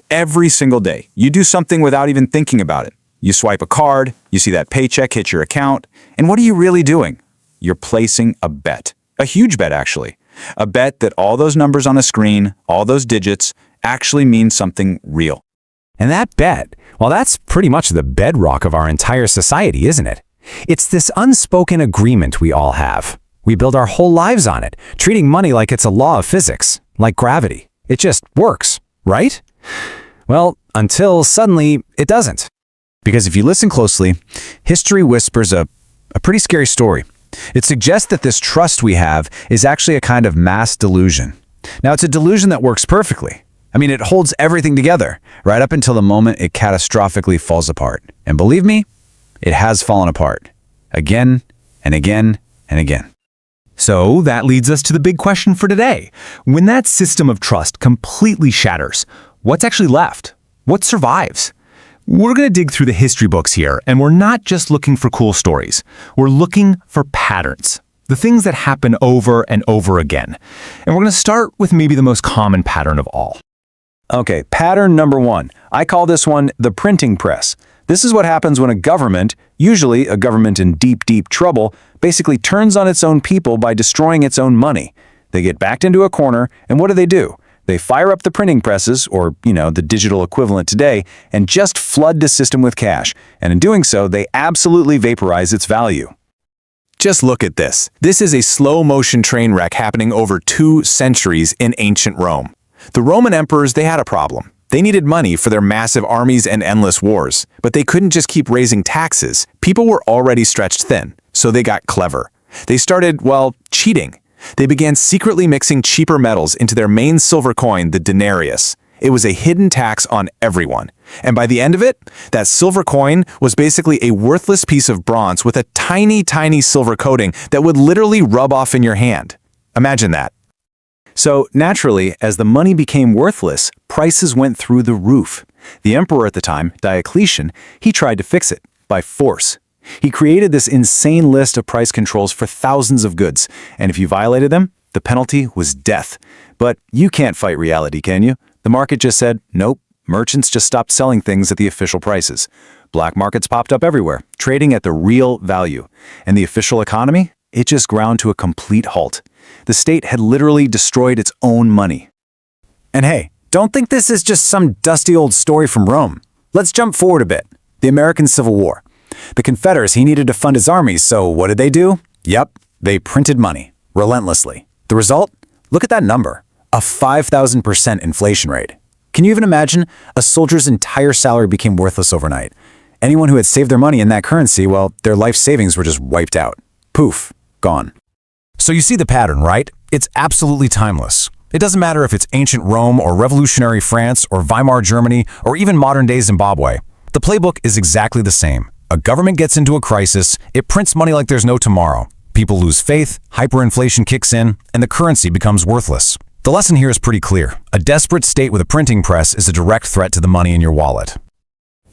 Every single day, you do something without even thinking about it. You swipe a card, you see that paycheck hit your account, and what are you really doing? You're placing a bet. A huge bet, actually. A bet that all those numbers on a screen, all those digits, actually mean something real. And that bet, well, that's pretty much the bedrock of our entire society, isn't it? It's this unspoken agreement we all have. We build our whole lives on it, treating money like it's a law of physics, like gravity. It just works, right? Well, until suddenly it doesn't. Because if you listen closely, history whispers a pretty scary story. It suggests that this trust we have is actually a kind of mass delusion. Now, it's a delusion that works perfectly. It holds everything together, right up until the moment it catastrophically falls apart. And believe me, it has fallen apart. Again, and again, and again. So that leads us to the big question for today. When that system of trust completely shatters, what's actually left? What survives? We're going to dig through the history books here, and we're not just looking for cool stories. We're looking for patterns, the things that happen over and over again. And we're going to start with maybe the most common pattern of all. Okay, pattern number 1. I call this one the printing press. This is what happens when a government, usually a government in deep, deep trouble, basically turns on its own people by destroying its own money. They get backed into a corner, and what do? They fire up the printing presses, or, the digital equivalent today, and just flood the system with cash. And in doing so, they absolutely vaporize its value. Just look at this. This is a slow-motion train wreck happening over 2 centuries in ancient Rome. The Roman emperors, they had a problem. They needed money for their massive armies and endless wars, but they couldn't just keep raising taxes. People were already stretched thin, so they got clever. They started, cheating. They began secretly mixing cheaper metals into their main silver coin, the denarius. It was a hidden tax on everyone. And by the end of it, that silver coin was basically a worthless piece of bronze with a tiny, tiny silver coating that would literally rub off in your hand. Imagine that. So naturally, as the money became worthless, prices went through the roof. The emperor at the time, Diocletian, he tried to fix it by force. He created this insane list of price controls for thousands of goods, and if you violated them, the penalty was death. But you can't fight reality, can you? The market just said, nope, merchants just stopped selling things at the official prices. Black markets popped up everywhere, trading at the real value. And the official economy? It just ground to a complete halt. The state had literally destroyed its own money. And hey, don't think this is just some dusty old story from Rome. Let's jump forward a bit. The American Civil War. The Confederates, he needed to fund his armies, so what did they do? Yep, they printed money, relentlessly. The result? Look at that number, a 5,000% inflation rate. Can you even imagine? A soldier's entire salary became worthless overnight. Anyone who had saved their money in that currency, well, their life savings were just wiped out. Poof, gone. So you see the pattern, right? It's absolutely timeless. It doesn't matter if it's ancient Rome or revolutionary France or Weimar Germany or even modern-day Zimbabwe. The playbook is exactly the same. A government gets into a crisis, it prints money like there's no tomorrow. People lose faith, hyperinflation kicks in, and the currency becomes worthless. The lesson here is pretty clear. A desperate state with a printing press is a direct threat to the money in your wallet.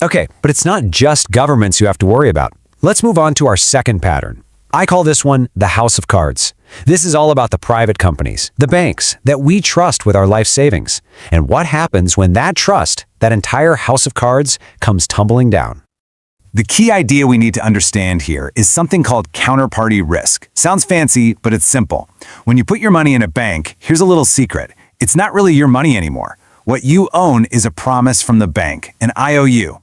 Okay, but it's not just governments you have to worry about. Let's move on to our second pattern. I call this one the house of cards. This is all about the private companies, the banks, that we trust with our life savings. And what happens when that trust, that entire house of cards, comes tumbling down? The key idea we need to understand here is something called counterparty risk. Sounds fancy, but it's simple. When you put your money in a bank, here's a little secret. It's not really your money anymore. What you own is a promise from the bank, an IOU.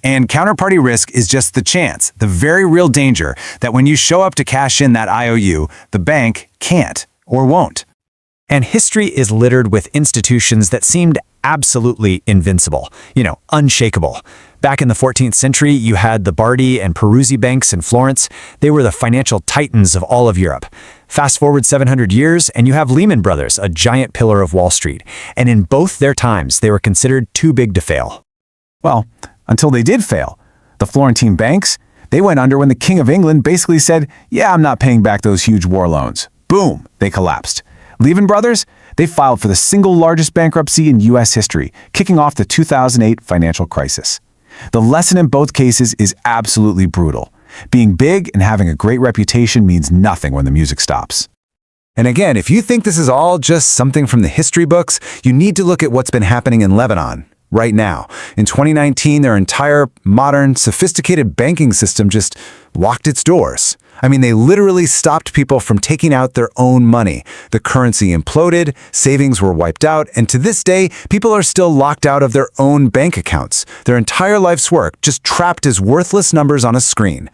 And counterparty risk is just the chance, the very real danger, that when you show up to cash in that IOU, the bank can't or won't. And history is littered with institutions that seemed absolutely invincible, unshakable. Back in the 14th century, you had the Bardi and Peruzzi banks in Florence. They were the financial titans of all of Europe. Fast forward 700 years, and you have Lehman Brothers, a giant pillar of Wall Street. And in both their times, they were considered too big to fail. Well, until they did fail. The Florentine banks, they went under when the King of England basically said, yeah, I'm not paying back those huge war loans. Boom, they collapsed. Lehman Brothers, they filed for the single largest bankruptcy in U.S. history, kicking off the 2008 financial crisis. The lesson in both cases is absolutely brutal. Being big and having a great reputation means nothing when the music stops. And again, if you think this is all just something from the history books, you need to look at what's been happening in Lebanon right now. In 2019, their entire modern, sophisticated banking system just locked its doors. I mean, they literally stopped people from taking out their own money. The currency imploded, savings were wiped out, and to this day, people are still locked out of their own bank accounts. Their entire life's work just trapped as worthless numbers on a screen.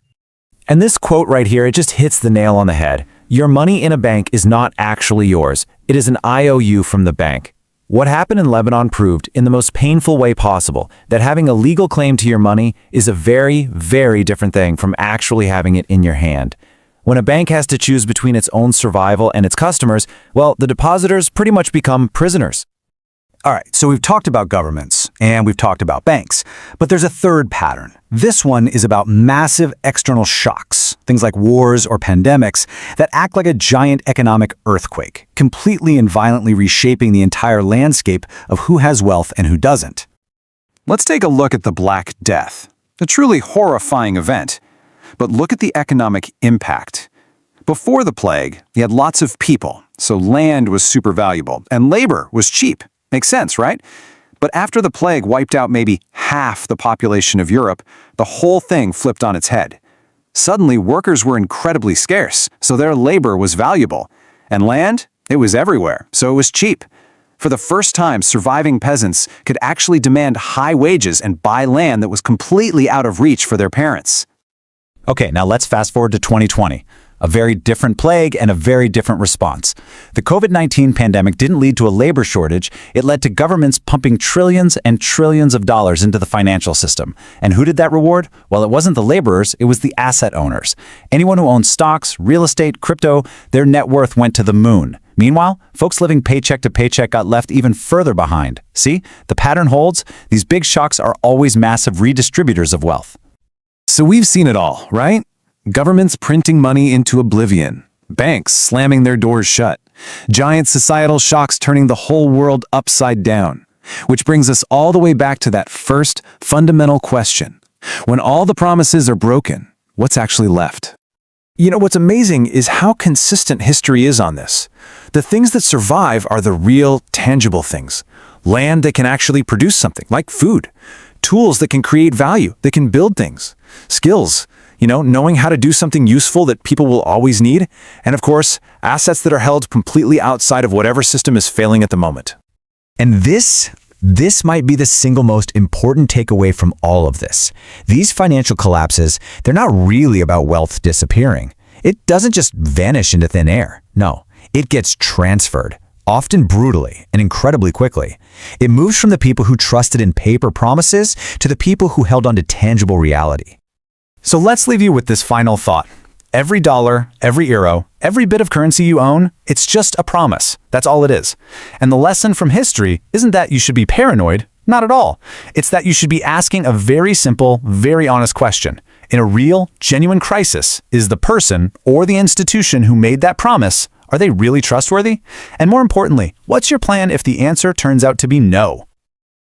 And this quote right here, it just hits the nail on the head. Your money in a bank is not actually yours. It is an IOU from the bank. What happened in Lebanon proved, in the most painful way possible, that having a legal claim to your money is a very, very different thing from actually having it in your hand. When a bank has to choose between its own survival and its customers, well, the depositors pretty much become prisoners. All right, so we've talked about governments and we've talked about banks, but there's a third pattern. This one is about massive external shocks, things like wars or pandemics that act like a giant economic earthquake, completely and violently reshaping the entire landscape of who has wealth and who doesn't. Let's take a look at the Black Death, a truly horrifying event. But look at the economic impact. Before the plague, you had lots of people, so land was super valuable, and labor was cheap. Makes sense, right? But after the plague wiped out maybe half the population of Europe, the whole thing flipped on its head. Suddenly, workers were incredibly scarce, so their labor was valuable. And land? It was everywhere, so it was cheap. For the first time, surviving peasants could actually demand high wages and buy land that was completely out of reach for their parents. Okay, now let's fast forward to 2020. A very different plague and a very different response. The COVID-19 pandemic didn't lead to a labor shortage. It led to governments pumping trillions and trillions of dollars into the financial system. And who did that reward? Well, it wasn't the laborers, it was the asset owners. Anyone who owned stocks, real estate, crypto, their net worth went to the moon. Meanwhile, folks living paycheck to paycheck got left even further behind. See, the pattern holds. These big shocks are always massive redistributors of wealth. So we've seen it all, right? Governments printing money into oblivion, banks slamming their doors shut, giant societal shocks turning the whole world upside down. Which brings us all the way back to that first fundamental question. When all the promises are broken, what's actually left? You know, what's amazing is how consistent history is on this. The things that survive are the real, tangible things. Land that can actually produce something, like food. Tools that can create value, that can build things. Skills, knowing how to do something useful that people will always need. And of course, assets that are held completely outside of whatever system is failing at the moment. And this might be the single most important takeaway from all of this. These financial collapses, they're not really about wealth disappearing. It doesn't just vanish into thin air. No, it gets transferred, often brutally and incredibly quickly. It moves from the people who trusted in paper promises to the people who held on to tangible reality. So let's leave you with this final thought. Every dollar, every euro, every bit of currency you own, it's just a promise. That's all it is. And the lesson from history isn't that you should be paranoid. Not at all. It's that you should be asking a very simple, very honest question. In a real, genuine crisis, is the person or the institution who made that promise, are they really trustworthy? And more importantly, what's your plan if the answer turns out to be no?